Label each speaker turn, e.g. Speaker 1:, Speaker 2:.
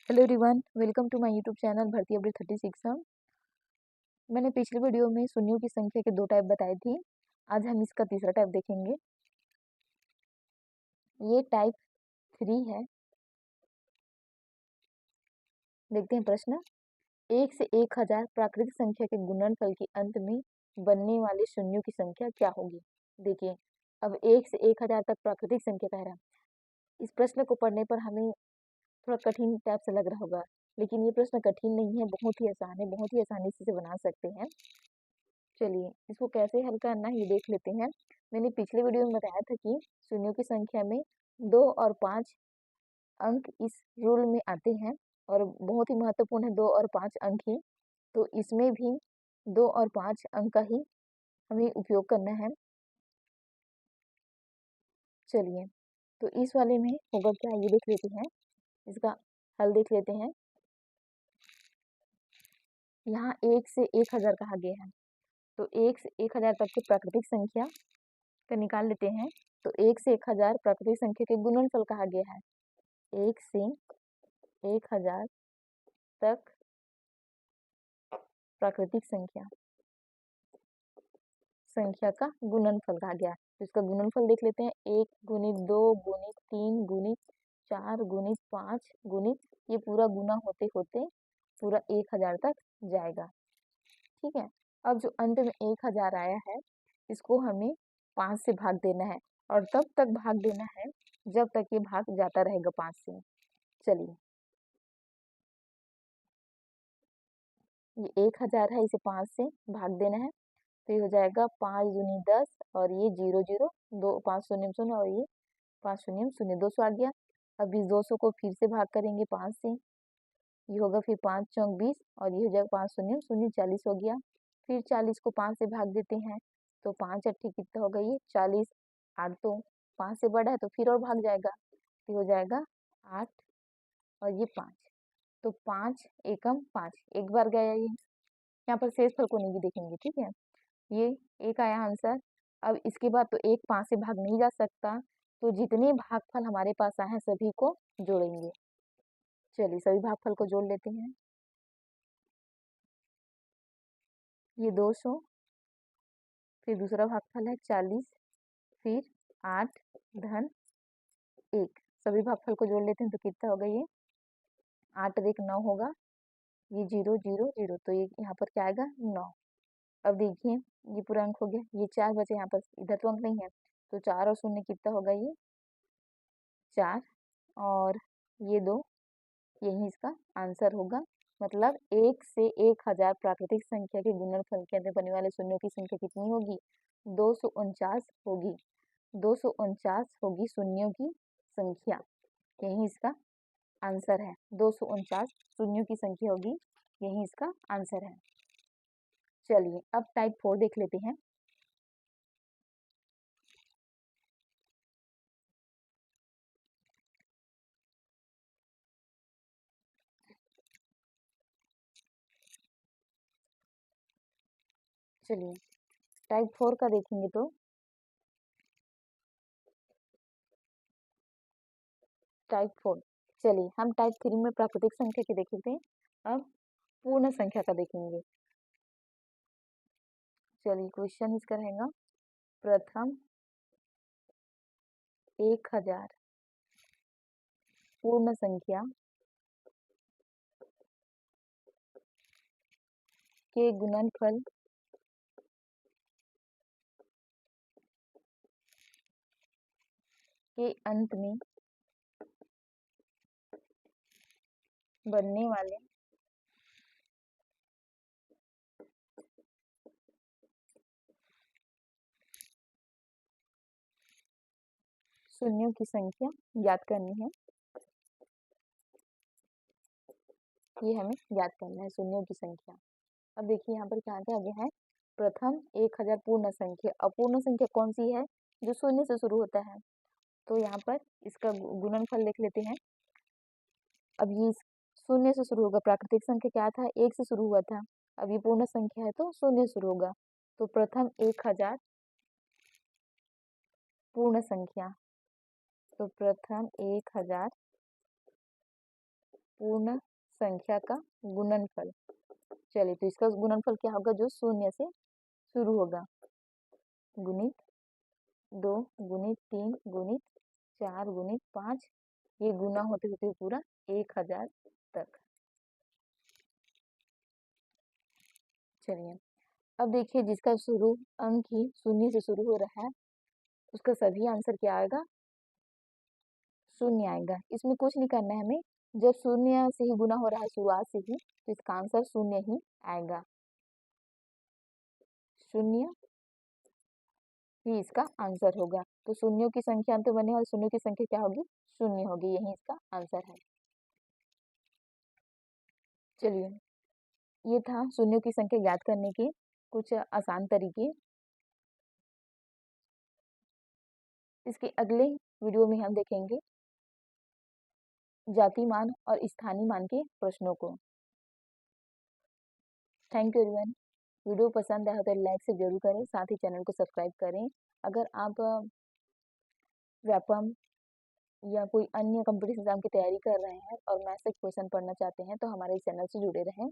Speaker 1: Hello everyone, welcome to my YouTube channel भर्ती update 36। मैंने पिछले वीडियो में शून्यों की संख्या के 2 टाइप बताए थे। आज हम इसका तीसरा टाइप देखेंगे। ये टाइप 3 है। देखते हैं प्रश्न। 1 से 1000 प्राकृतिक संख्या के गुणनफल के अंत में बनने वाले शून्यों की संख्या क्या होगी। देखिए, अब 1 से 1000 तक प्राकृतिक संख्या कह रहा है। इस प्रश्न को पढ़ने पर हमें थोड़ा कठिन टाइप से लग रहा होगा, लेकिन ये प्रश्न कठिन नहीं है, बहुत ही आसान है, बहुत ही आसानी से इसे बना सकते हैं। चलिए, इसको कैसे हल करना है ये देख लेते हैं। मैंने पिछले वीडियो में बताया था कि शून्यों की संख्या में 2 और 5 अंक इस रूल में आते हैं और बहुत ही महत्वपूर्ण है 2 और 5 अंक ही। तो इसमें भी 2 और 5 अंक का ही हमें उपयोग करना है। चलिए, तो इस वाले में होगा क्या ये देख लेते हैं, इसका हल देख लेते हैं। यहाँ 1 से 1000 कहा गया है, तो 1 से 1000 तक की प्राकृतिक संख्या का निकाल लेते हैं। तो 1 से 1000 प्राकृतिक संख्या के गुणनफल कहा गया है। 1 से 1000 तक प्राकृतिक संख्या का गुणनफल कहा गया है। तो इसका गुणनफल देख लेते हैं। 1 गुणित 2 गुणित 3 गुणित 4 गुणित 5 गुणित, ये पूरा गुना होते होते पूरा 1000 तक जाएगा। ठीक है, अब जो अंत में 1000 आया है, इसको हमें 5 से भाग देना है और तब तक भाग देना है जब तक ये भाग जाता रहेगा 5 से। चलिए, ये 1000 है, इसे 5 से भाग देना है, तो ये हो जाएगा 5 दूनी 10 और ये 0 0 2 5 शून्य शून्य और ये 5 शून्य शून्य 200 आ गया। अब इस 200 को फिर से भाग करेंगे 5 से, ये होगा फिर 5 चौक 20 और ये हो जाएगा 5 शून्य शून्य 40 हो गया। फिर 40 को 5 से भाग देते हैं, तो 5 अट्ठी कितना होगा ये 40। 8 तो 5 से बड़ा है तो फिर और भाग जाएगा, तो हो जाएगा 8 और ये 5। तो 5 एकम 5 एक बार गया ये। यहाँ पर शेष फल को नहीं देखेंगे, ठीक है। ये एक आया आंसर। अब इसके बाद तो 1 5 से भाग नहीं जा सकता, तो जितने भागफल हमारे पास आए हैं सभी को जोड़ेंगे। चलिए, सभी भागफल को जोड़ लेते हैं। ये 200, फिर दूसरा भागफल है 40, फिर 8 धन 1। सभी भागफल को जोड़ लेते हैं तो कितना होगा ये 8 और 1 9 होगा। ये 0 0 0, तो ये यहाँ पर क्या आएगा 9। अब देखिए, ये पूरा अंक हो गया, ये 4 बचे यहाँ पर, इधर तो अंक नहीं है, तो 4 और 0 कितना होगा ये 4 और ये 2, यही इसका आंसर होगा। मतलब 1 से 1000 प्राकृतिक संख्या के गुणनफल के अंदर बनने वाले शून्यों की संख्या कितनी होगी 249 होगी। 249 होगी शून्यों की संख्या, यही इसका आंसर है। 249 शून्यों की संख्या होगी, यही इसका आंसर है। चलिए, अब टाइप 4 देख लेते हैं। चलिए, टाइप 4 का देखेंगे तो टाइप 4। चलिए, हम टाइप 3 में प्राकृतिक संख्या के देखे थे, अब पूर्ण संख्या का देखेंगे। चलिए, क्वेश्चन इसका रहेगा, प्रथम 1000 पूर्ण संख्या के गुणनफल के अंत में बनने वाले शून्यों की संख्या याद करनी है। ये हमें याद करना है शून्यों की संख्या। अब देखिए, यहाँ पर क्या क्या गया है, प्रथम 1000 पूर्ण संख्या। अपूर्ण संख्या कौन सी है, जो शून्य से शुरू होता है। तो यहाँ पर इसका गुणनफल देख लेते हैं। अब ये शून्य से शुरू होगा, प्राकृतिक संख्या क्या था 1 से शुरू हुआ था, अब ये पूर्ण संख्या है तो शून्य शुरू होगा। तो प्रथम 1000 पूर्ण संख्या, तो प्रथम 1000 पूर्ण संख्या का गुणनफल। चलिए, तो इसका गुणनफल क्या होगा? जो शून्य से शुरू होगा। गुणित 2 गुणित 3 गुणित 4 गुणित 5, ये गुना होते होते पूरा 1000 तक। चलिए, अब देखिए, जिसका शुरू अंक ही शून्य से शुरू हो रहा है, उसका सभी आंसर क्या आएगा? शून्य आएगा। इसमें कुछ नहीं करना है हमें, जब शून्य से ही गुना हो रहा है शुरुआत से ही, तो इसका आंसर शून्य ही आएगा। शून्य ही इसका आंसर होगा। तो शून्यों की संख्या अंत बने और शून्यों की संख्या क्या होगी? शून्य होगी। यही इसका आंसर है। चलिए, ये था शून्यों की संख्या ज्ञात करने के कुछ आसान तरीके। इसके अगले वीडियो में हम देखेंगे जाति मान और स्थानीय मान के प्रश्नों को। Thank you everyone. वीडियो पसंद आया तो लाइक से जरूर करें, साथ ही चैनल को सब्सक्राइब करें। अगर आप व्यापम या कोई अन्य कॉम्पिटिशन एग्जाम की तैयारी कर रहे हैं और मैथ्स से क्वेश्चन पढ़ना चाहते हैं, तो हमारे इस चैनल से जुड़े रहें।